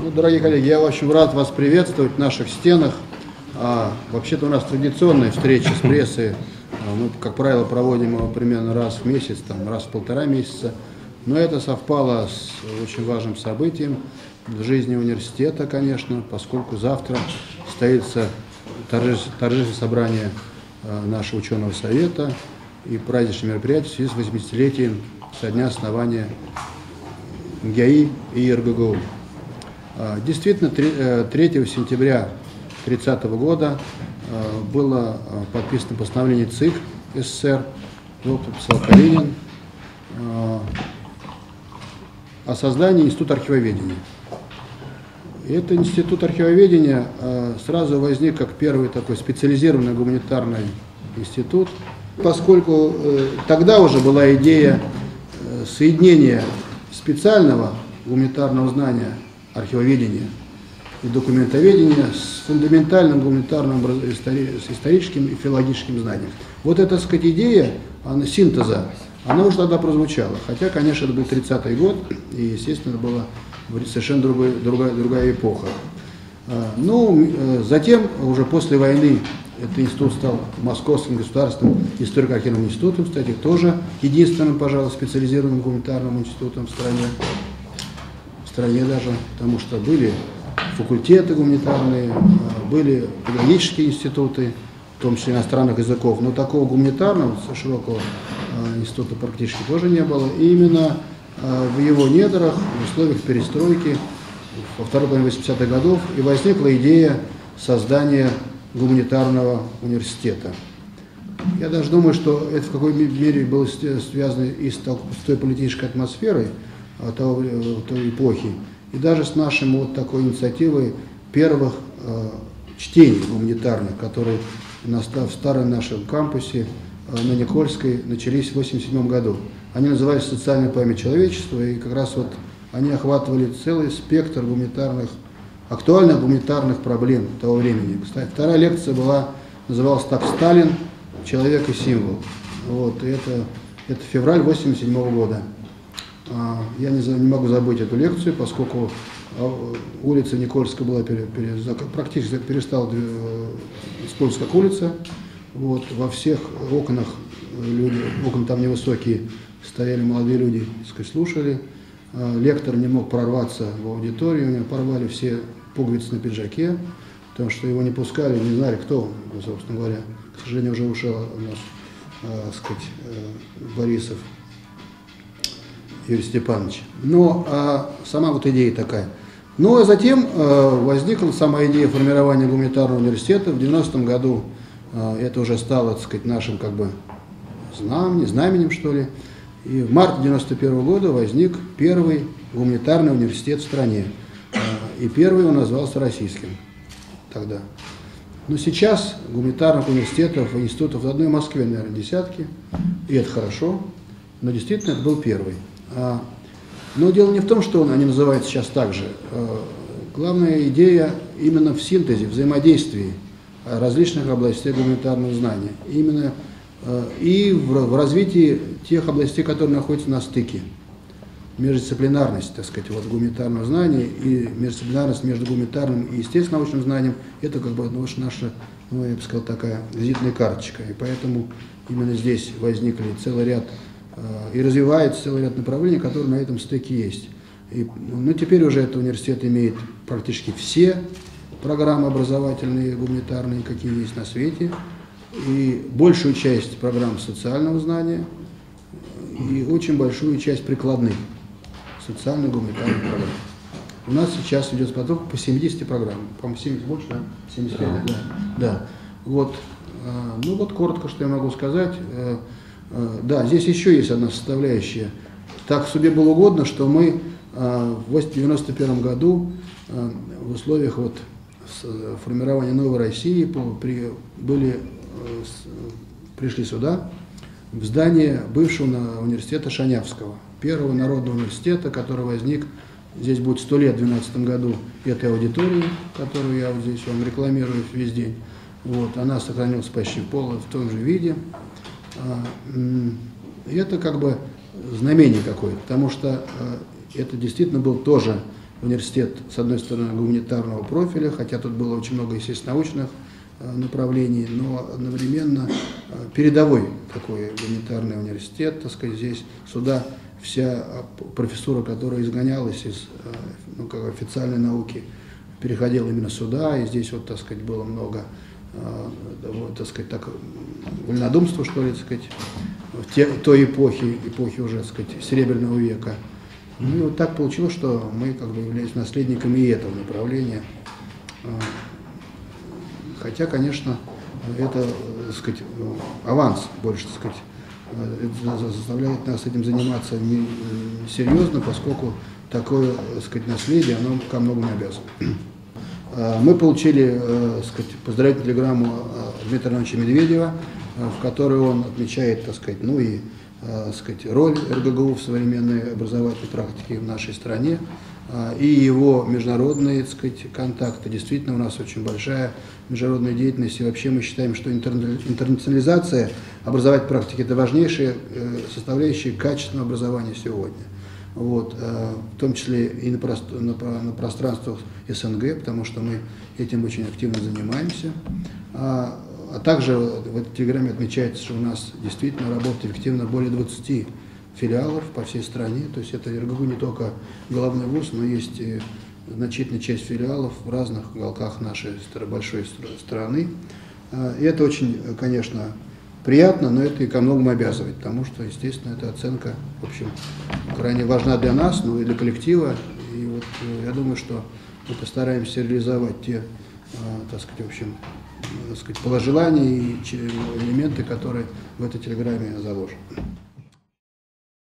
Ну, дорогие коллеги, я очень рад вас приветствовать в наших стенах. Вообще-то у нас традиционная встреча с прессой. Мы, как правило, проводим его примерно раз в месяц, раз в полтора месяца. Но это совпало с очень важным событием в жизни университета, конечно, поскольку завтра состоится торжественное собрание нашего ученого совета и праздничное мероприятие в связи с 80-летием со дня основания МГИАИ и РГГУ. Действительно, 3 сентября 1930 года было подписано постановление ЦИК СССР, его подписал Калинин, о создании Института архивоведения. И этот Институт архивоведения сразу возник как первый такой специализированный гуманитарный институт, поскольку тогда уже была идея соединения специального гуманитарного знания, архивоведения и документоведения с фундаментальным гуманитарным с историческим и филологическим знанием. Вот эта, так сказать, идея синтеза, она уже тогда прозвучала. Хотя, конечно, это был 30-й год, и, естественно, это была совершенно другая эпоха. Затем, уже после войны, этот институт стал Московским государственным историко-архивным институтом, кстати, тоже единственным, пожалуй, специализированным гуманитарным институтом в стране даже, потому что были факультеты гуманитарные, были педагогические институты, в том числе иностранных языков, но такого гуманитарного, широкого института практически тоже не было. И именно в его недрах, в условиях перестройки, во второй половине 80-х годов и возникла идея создания гуманитарного университета. Я даже думаю, что это в какой мере было связано и с той политической атмосферой той эпохи, и даже с нашей вот такой инициативой первых чтений гуманитарных, которые в старом нашем кампусе на Никольской начались в 1987 году. Они назывались «Социальная память человечества», и как раз вот они охватывали целый спектр актуальных гуманитарных проблем того времени. Кстати, вторая лекция называлась так: «Сталин. Человек и символ». Вот, и это февраль 1987 года. Я не могу забыть эту лекцию, поскольку улица Никольская была практически перестала использоваться как улица. Вот, во всех окнах окна там невысокие, стояли молодые люди, слушали. Лектор не мог прорваться в аудиторию, у него порвали все пуговицы на пиджаке, потому что его не пускали, не знали, кто он, собственно говоря. К сожалению, уже ушел у нас, Борисов Юрий Степанович. Но сама вот идея такая. Ну, а затем возникла сама идея формирования гуманитарного университета. В 90-м году это уже стало, так сказать, нашим знаменем, что ли. И в марте 91 года возник первый гуманитарный университет в стране. И первый он назывался российским тогда. Но сейчас гуманитарных университетов и институтов в одной Москве, наверное, десятки. И это хорошо. Но действительно это был первый. Но дело не в том, что они называются сейчас так же. Главная идея именно в синтезе, взаимодействии различных областей гуманитарного знания. Именно и в развитии тех областей, которые находятся на стыке. Междисциплинарность, так сказать, гуманитарного знания и междисциплинарность между гуманитарным и естественным научным знанием — это наша, я бы сказал, такая визитная карточка. И поэтому именно здесь возникли целый ряд и развивается целый ряд направлений, которые на этом стыке есть. Теперь уже этот университет имеет практически все программы образовательные, гуманитарные, какие есть на свете, и большую часть программ социального знания, и очень большую часть прикладных социально-гуманитарных программ. У нас сейчас идет подготовка по 70 программам, по-моему, 70 больше, да? 75, да. Вот, коротко, что я могу сказать. Да, здесь еще есть одна составляющая. Так судьбе было угодно, что мы в 1991 году в условиях формирования новой России пришли сюда, в здание бывшего университета Шанявского, первого народного университета, который возник, здесь будет 100 лет в 2012 году, этой аудитории, которую я здесь вам рекламирую весь день. Вот, она сохранилась почти в том же виде. Это знамение какое-то, потому что это действительно был тоже университет, с одной стороны, гуманитарного профиля, хотя тут было очень много, естественно, научных направлений, но одновременно передовой такой гуманитарный университет, так сказать, здесь сюда вся профессура, которая изгонялась из официальной науки, переходила именно сюда, и здесь вот, так сказать, было много, так сказать, вольнодумства, что ли, так сказать, в той эпохи уже, так сказать, Серебряного века. Ну и вот так получилось, что мы как бы являемся наследниками и этого направления. Хотя, конечно, это, так сказать, аванс больше, так сказать, это заставляет нас этим заниматься серьезно, поскольку такое, так сказать, наследие, оно ко многому обязано. Мы получили, так сказать, поздравительную телеграмму Дмитрия Ивановича Медведева, в которой он отмечает, так сказать, ну и, так сказать, роль РГГУ в современной образовательной практике в нашей стране, и его международные, так сказать, контакты. Действительно, у нас очень большая международная деятельность, и вообще мы считаем, что интернационализация образовательной практики – это важнейшая составляющая качественного образования сегодня. Вот, в том числе и на пространствах СНГ, потому что мы этим очень активно занимаемся. А также в этой телеграмме отмечается, что у нас действительно работает эффективно более 20 филиалов по всей стране. То есть это РГГУ не только головной вуз, но есть и значительная часть филиалов в разных уголках нашей большой страны. И это очень, конечно, приятно, но это и ко многому обязывает, потому что, естественно, эта оценка, в общем, крайне важна для нас, но и для коллектива. И вот я думаю, что мы постараемся реализовать те, так сказать, в общем, так сказать, пожелания и элементы, которые в этой телеграмме заложены.